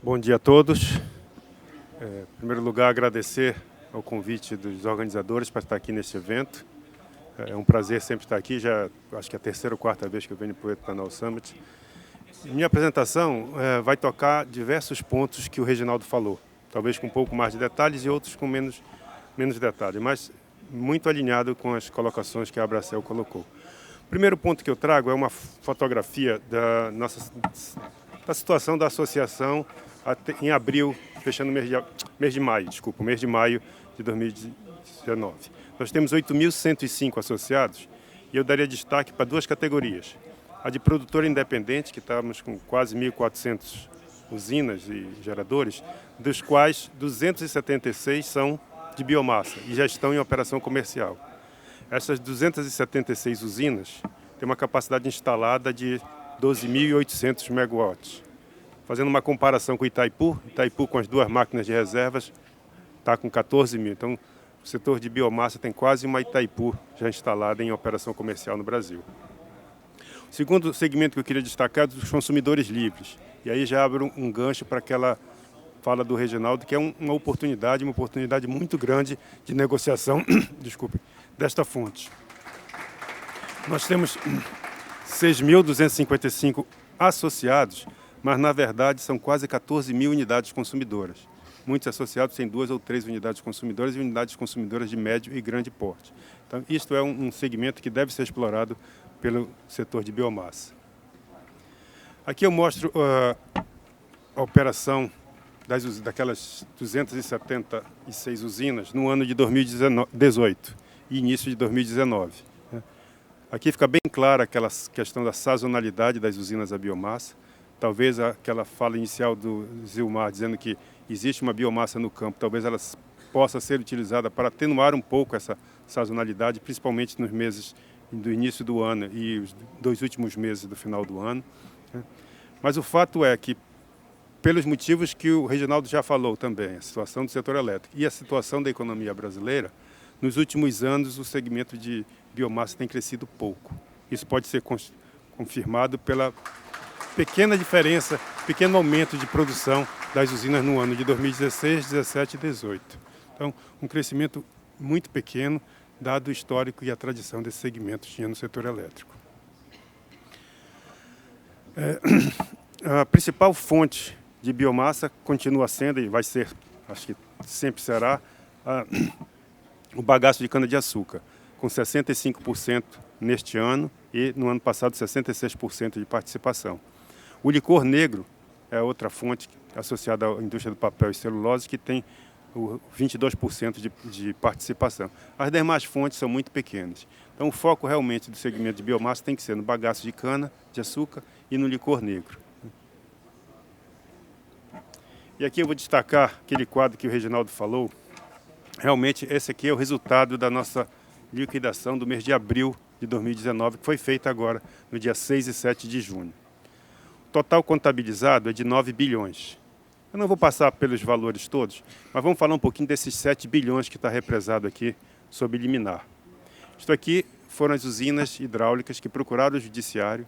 Bom dia a todos. Em primeiro lugar, agradecer ao convite dos organizadores para estar aqui neste evento. É um prazer sempre estar aqui, já acho que é a terceira ou quarta vez que eu venho para o Etanol Summit. Minha apresentação vai tocar diversos pontos que o Reginaldo falou, talvez com um pouco mais de detalhes e outros com menos detalhes, mas muito alinhado com as colocações que a Abracel colocou. O primeiro ponto que eu trago é uma fotografia da situação da associação em abril, fechando o mês de maio de 2019. Nós temos 8.105 associados e eu daria destaque para duas categorias. A de produtor independente, que estamos com quase 1.400 usinas e geradores, dos quais 276 são de biomassa e já estão em operação comercial. Essas 276 usinas têm uma capacidade instalada de 12.800 megawatts. Fazendo uma comparação com Itaipu com as duas máquinas de reservas está com 14 mil. Então, o setor de biomassa tem quase uma Itaipu já instalada em operação comercial no Brasil. O segundo segmento que eu queria destacar é dos consumidores livres. E aí já abro um gancho para aquela fala do Reginaldo, que é uma oportunidade muito grande de negociação desta fonte. Nós temos 6.255 associados, mas, na verdade, são quase 14 mil unidades consumidoras. Muitos associados têm 2 ou 3 unidades consumidoras e unidades consumidoras de médio e grande porte. Então, isto é um segmento que deve ser explorado pelo setor de biomassa. Aqui eu mostro a operação daquelas 276 usinas no ano de 2018 e início de 2019. Aqui fica bem clara aquela questão da sazonalidade das usinas a biomassa. Talvez aquela fala inicial do Zilmar dizendo que existe uma biomassa no campo, talvez ela possa ser utilizada para atenuar um pouco essa sazonalidade, principalmente nos meses do início do ano e os 2 últimos meses do final do ano. Mas o fato é que, pelos motivos que o Reginaldo já falou também, a situação do setor elétrico e a situação da economia brasileira, nos últimos anos o segmento de biomassa tem crescido pouco. Isso pode ser confirmado pela pequena diferença, pequeno aumento de produção das usinas no ano de 2016, 17 e 18. Então, um crescimento muito pequeno, dado o histórico e a tradição desse segmento tinha no setor elétrico. A principal fonte de biomassa continua sendo, e vai ser, acho que sempre será, o bagaço de cana-de-açúcar, com 65% neste ano e no ano passado 66% de participação. O licor negro é outra fonte associada à indústria do papel e celulose que tem 22% de participação. As demais fontes são muito pequenas. Então o foco realmente do segmento de biomassa tem que ser no bagaço de cana, de açúcar e no licor negro. E aqui eu vou destacar aquele quadro que o Reginaldo falou. Realmente esse aqui é o resultado da nossa liquidação do mês de abril de 2019, que foi feita agora no dia 6 e 7 de junho. O total contabilizado é de 9 bilhões. Eu não vou passar pelos valores todos, mas vamos falar um pouquinho desses 7 bilhões que está represado aqui sob liminar. Isto aqui foram as usinas hidráulicas que procuraram o judiciário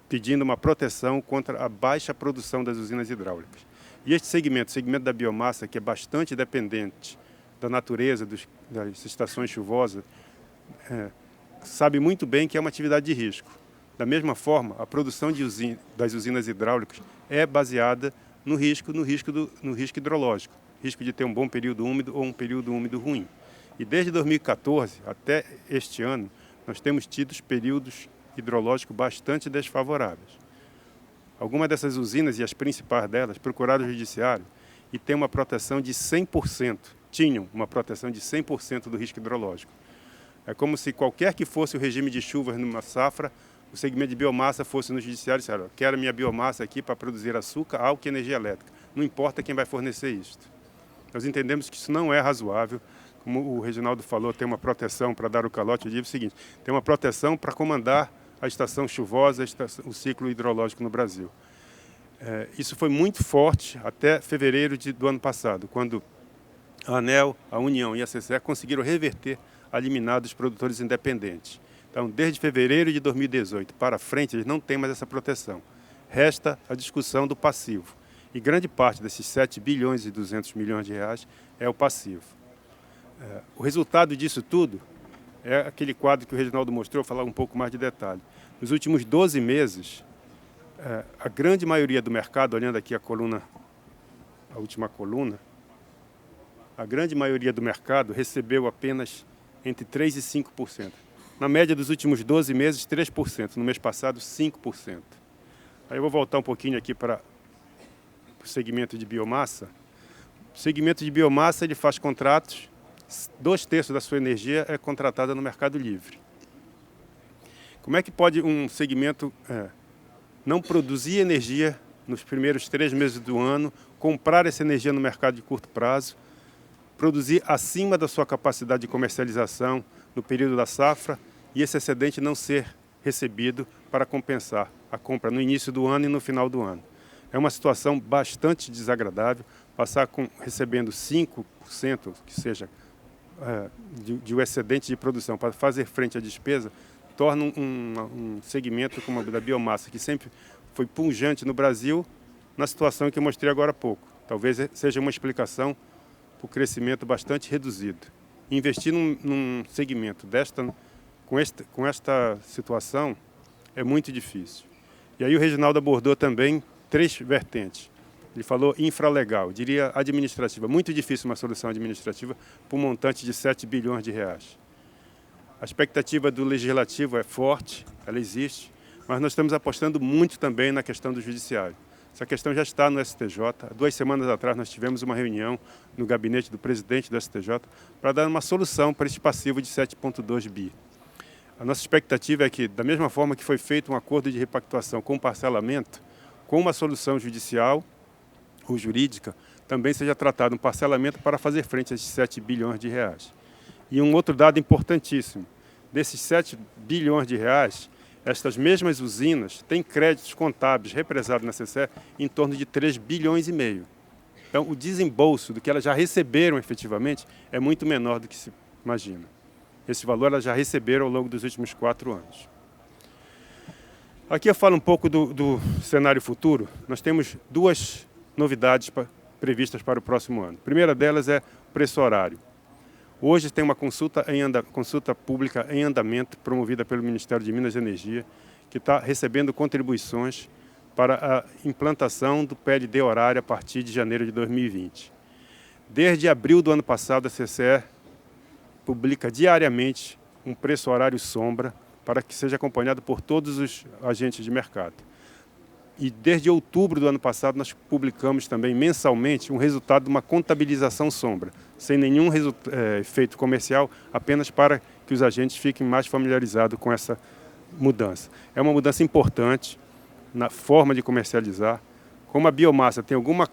pedindo uma proteção contra a baixa produção das usinas hidráulicas. E este segmento, o segmento da biomassa, que é bastante dependente da natureza, das estações chuvosas, sabe muito bem que é uma atividade de risco. Da mesma forma, a produção das usinas hidráulicas é baseada no risco hidrológico, risco de ter um bom período úmido ou um período úmido ruim. E desde 2014 até este ano, nós temos tido períodos hidrológicos bastante desfavoráveis. Algumas dessas usinas, e as principais delas, procuraram o judiciário e têm uma proteção de 100%, tinham uma proteção de 100% do risco hidrológico. É como se qualquer que fosse o regime de chuvas numa safra, o segmento de biomassa fosse no judiciário e disseram: quero minha biomassa aqui para produzir açúcar, álcool e energia elétrica. Não importa quem vai fornecer isto. Nós entendemos que isso não é razoável. Como o Reginaldo falou, tem uma proteção para dar o calote. Eu digo o seguinte: tem uma proteção para comandar a estação chuvosa, o ciclo hidrológico no Brasil. Isso foi muito forte até fevereiro do ano passado, quando a ANEEL, a União e a CCE conseguiram reverter a liminar dos produtores independentes. Então, desde fevereiro de 2018 para frente, eles não têm mais essa proteção. Resta a discussão do passivo. E grande parte desses 7 bilhões e 200 milhões de reais é o passivo. O resultado disso tudo é aquele quadro que o Reginaldo mostrou, falar um pouco mais de detalhe. Nos últimos 12 meses, a grande maioria do mercado, olhando aqui a última coluna, a grande maioria do mercado recebeu apenas entre 3% e 5%. Na média dos últimos 12 meses, 3%. No mês passado, 5%. Aí eu vou voltar um pouquinho aqui para o segmento de biomassa. O segmento de biomassa ele faz contratos, 2/3 da sua energia é contratada no Mercado Livre. Como é que pode um segmento não produzir energia nos primeiros 3 meses do ano, comprar essa energia no mercado de curto prazo, produzir acima da sua capacidade de comercialização no período da safra e esse excedente não ser recebido para compensar a compra no início do ano e no final do ano? É uma situação bastante desagradável, passar recebendo 5%, que seja de um excedente de produção para fazer frente à despesa, torna um segmento como a da biomassa, que sempre foi pujante no Brasil, na situação que eu mostrei agora há pouco. Talvez seja uma explicação para o crescimento bastante reduzido. Investir num segmento com esta situação é muito difícil. E aí o Reginaldo abordou também 3 vertentes. Ele falou infralegal, diria administrativa. Muito difícil uma solução administrativa por um montante de 7 bilhões de reais. A expectativa do legislativo é forte, ela existe, mas nós estamos apostando muito também na questão do judiciário. Essa questão já está no STJ. Há 2 semanas atrás nós tivemos uma reunião no gabinete do presidente do STJ para dar uma solução para esse passivo de 7,2 bi. A nossa expectativa é que, da mesma forma que foi feito um acordo de repactuação com parcelamento, com uma solução judicial ou jurídica, também seja tratado um parcelamento para fazer frente a esses 7 bilhões de reais. E um outro dado importantíssimo, desses 7 bilhões de reais, estas mesmas usinas têm créditos contábeis represados na CCE em torno de 3 bilhões e meio. Então, o desembolso do que elas já receberam efetivamente é muito menor do que se imagina. Esse valor elas já receberam ao longo dos últimos 4 anos. Aqui eu falo um pouco do cenário futuro. Nós temos 2 novidades previstas para o próximo ano. A primeira delas é o preço horário. Hoje tem uma consulta pública em andamento, promovida pelo Ministério de Minas e Energia, que está recebendo contribuições para a implantação do PLD horário a partir de janeiro de 2020. Desde abril do ano passado, a CCE publica diariamente um preço horário sombra para que seja acompanhado por todos os agentes de mercado. E desde outubro do ano passado nós publicamos também mensalmente um resultado de uma contabilização sombra, sem nenhum efeito comercial, apenas para que os agentes fiquem mais familiarizados com essa mudança. É uma mudança importante na forma de comercializar. Como a biomassa tem alguma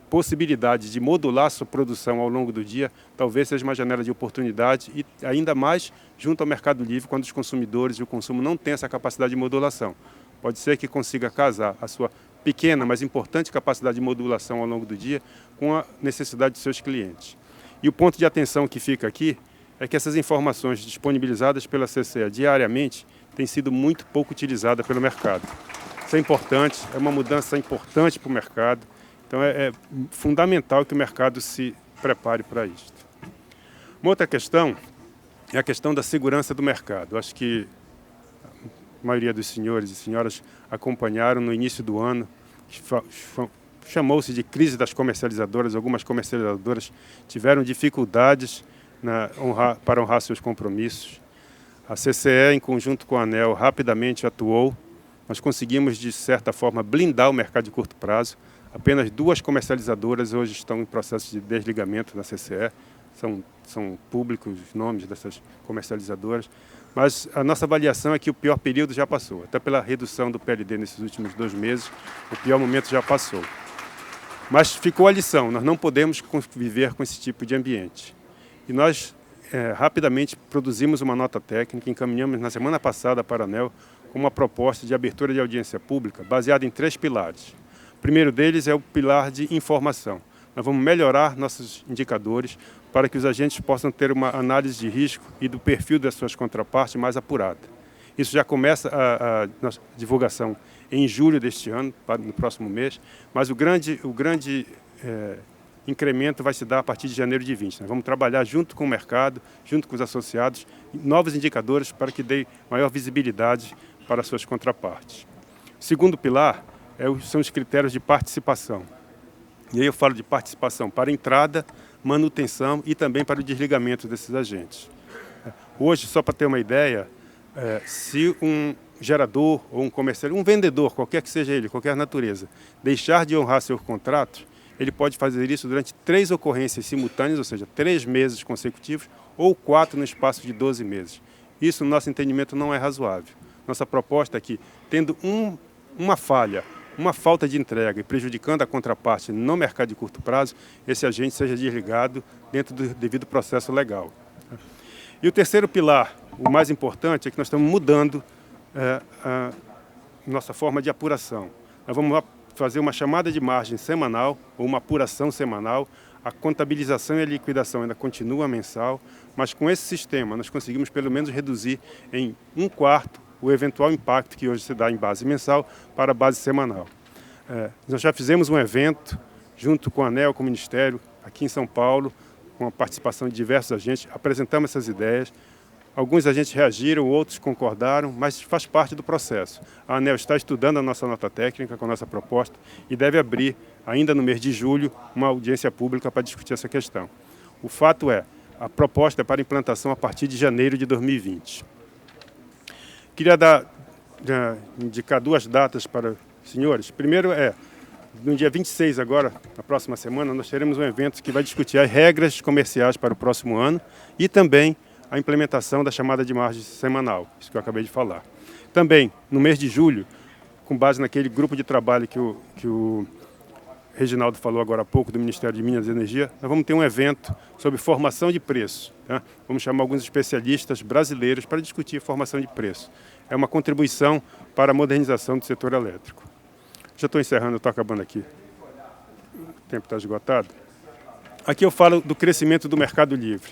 possibilidade de modular sua produção ao longo do dia, talvez seja uma janela de oportunidade e ainda mais junto ao Mercado Livre, quando os consumidores e o consumo não têm essa capacidade de modulação. Pode ser que consiga casar a sua pequena, mas importante capacidade de modulação ao longo do dia com a necessidade de seus clientes. E o ponto de atenção que fica aqui é que essas informações disponibilizadas pela CCE diariamente têm sido muito pouco utilizadas pelo mercado. Isso é importante, é uma mudança importante para o mercado, então é fundamental que o mercado se prepare para isso. Uma outra questão é a questão da segurança do mercado. Eu acho que a maioria dos senhores e senhoras acompanharam no início do ano, chamou-se de crise das comercializadoras. Algumas comercializadoras tiveram dificuldades para honrar seus compromissos. A CCE, em conjunto com a ANEEL, rapidamente atuou. Nós conseguimos, de certa forma, blindar o mercado de curto prazo. Apenas 2 comercializadoras hoje estão em processo de desligamento da CCE. São públicos os nomes dessas comercializadoras. Mas a nossa avaliação é que o pior período já passou. Até pela redução do PLD nesses últimos 2 meses, o pior momento já passou. Mas ficou a lição, nós não podemos conviver com esse tipo de ambiente. E nós rapidamente produzimos uma nota técnica, encaminhamos na semana passada para a ANEEL com uma proposta de abertura de audiência pública baseada em 3 pilares. O primeiro deles é o pilar de informação. Nós vamos melhorar nossos indicadores para que os agentes possam ter uma análise de risco e do perfil das suas contrapartes mais apurada. Isso já começa a nossa divulgação em julho deste ano, no próximo mês, mas o grande incremento vai se dar a partir de janeiro de 20. Nós vamos trabalhar junto com o mercado, junto com os associados, novos indicadores para que dê maior visibilidade para suas contrapartes. O segundo pilar são os critérios de participação. E aí eu falo de participação para entrada, manutenção e também para o desligamento desses agentes. Hoje, só para ter uma ideia, se um gerador ou um comerciante, um vendedor, qualquer que seja ele, qualquer natureza, deixar de honrar seus contratos, ele pode fazer isso durante 3 ocorrências simultâneas, ou seja, 3 meses consecutivos, ou 4 no espaço de 12 meses. Isso, no nosso entendimento, não é razoável. Nossa proposta é que, tendo uma falha, uma falta de entrega e prejudicando a contraparte no mercado de curto prazo, esse agente seja desligado dentro do devido processo legal. E o terceiro pilar, o mais importante, é que nós estamos mudando a nossa forma de apuração. Nós vamos fazer uma chamada de margem semanal ou uma apuração semanal. A contabilização e a liquidação ainda continua mensal, mas com esse sistema nós conseguimos pelo menos reduzir em 1/4 o eventual impacto que hoje se dá em base mensal para a base semanal. Nós já fizemos um evento junto com a ANEEL, com o Ministério, aqui em São Paulo, com a participação de diversos agentes, apresentamos essas ideias. Alguns agentes reagiram, outros concordaram, mas faz parte do processo. A ANEEL está estudando a nossa nota técnica com a nossa proposta e deve abrir, ainda no mês de julho, uma audiência pública para discutir essa questão. O fato é, a proposta é para implantação a partir de janeiro de 2020. Queria indicar 2 datas para os senhores. Primeiro no dia 26 agora, na próxima semana, nós teremos um evento que vai discutir as regras comerciais para o próximo ano e também a implementação da chamada de margem semanal, isso que eu acabei de falar. Também, no mês de julho, com base naquele grupo de trabalho que o Reginaldo falou agora há pouco, do Ministério de Minas e Energia, nós vamos ter um evento sobre formação de preço. Tá? Vamos chamar alguns especialistas brasileiros para discutir formação de preço. É uma contribuição para a modernização do setor elétrico. Já estou encerrando, estou acabando aqui. O tempo está esgotado. Aqui eu falo do crescimento do mercado livre.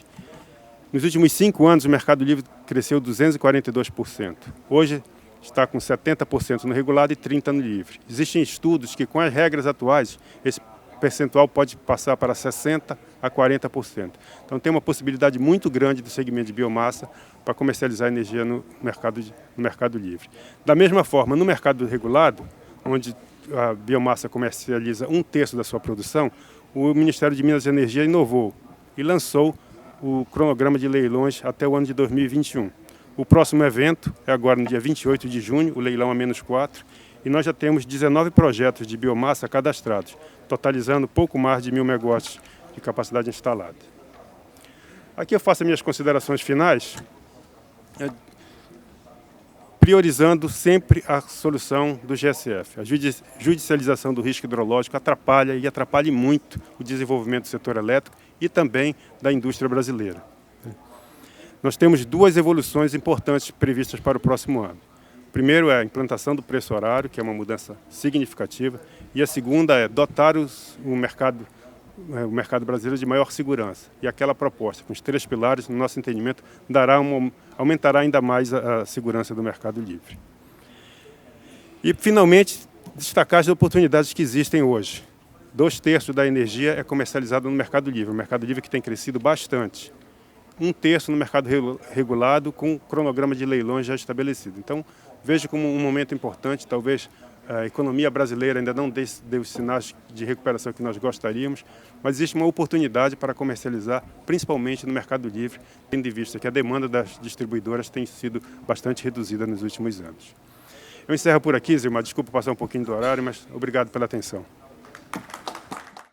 Nos últimos 5 anos, o mercado livre cresceu 242%. Hoje está com 70% no regulado e 30% no livre. Existem estudos que, com as regras atuais, esse percentual pode passar para 60% a 40%. Então, tem uma possibilidade muito grande do segmento de biomassa para comercializar energia no mercado livre. Da mesma forma, no mercado regulado, onde a biomassa comercializa 1/3 da sua produção, o Ministério de Minas e Energia inovou e lançou o cronograma de leilões até o ano de 2021. O próximo evento é agora no dia 28 de junho, o leilão a -4, e nós já temos 19 projetos de biomassa cadastrados, totalizando pouco mais de 1.000 megawatts de capacidade instalada. Aqui eu faço as minhas considerações finais, priorizando sempre a solução do GSF. A judicialização do risco hidrológico atrapalha e atrapalha muito o desenvolvimento do setor elétrico e também da indústria brasileira. Nós temos 2 evoluções importantes previstas para o próximo ano. Primeiro é a implantação do preço horário, que é uma mudança significativa, e a segunda é dotar o mercado brasileiro de maior segurança. E aquela proposta, com os 3 pilares, no nosso entendimento, aumentará ainda mais a segurança do mercado livre. E, finalmente, destacar as oportunidades que existem hoje. 2/3 da energia é comercializada no mercado livre, um mercado livre que tem crescido bastante. 1/3 no mercado regulado, com cronograma de leilões já estabelecido. Então, vejo como um momento importante, talvez a economia brasileira ainda não dê os sinais de recuperação que nós gostaríamos, mas existe uma oportunidade para comercializar, principalmente no mercado livre, tendo em vista que a demanda das distribuidoras tem sido bastante reduzida nos últimos anos. Eu encerro por aqui, Zilmar, desculpa passar um pouquinho do horário, mas obrigado pela atenção.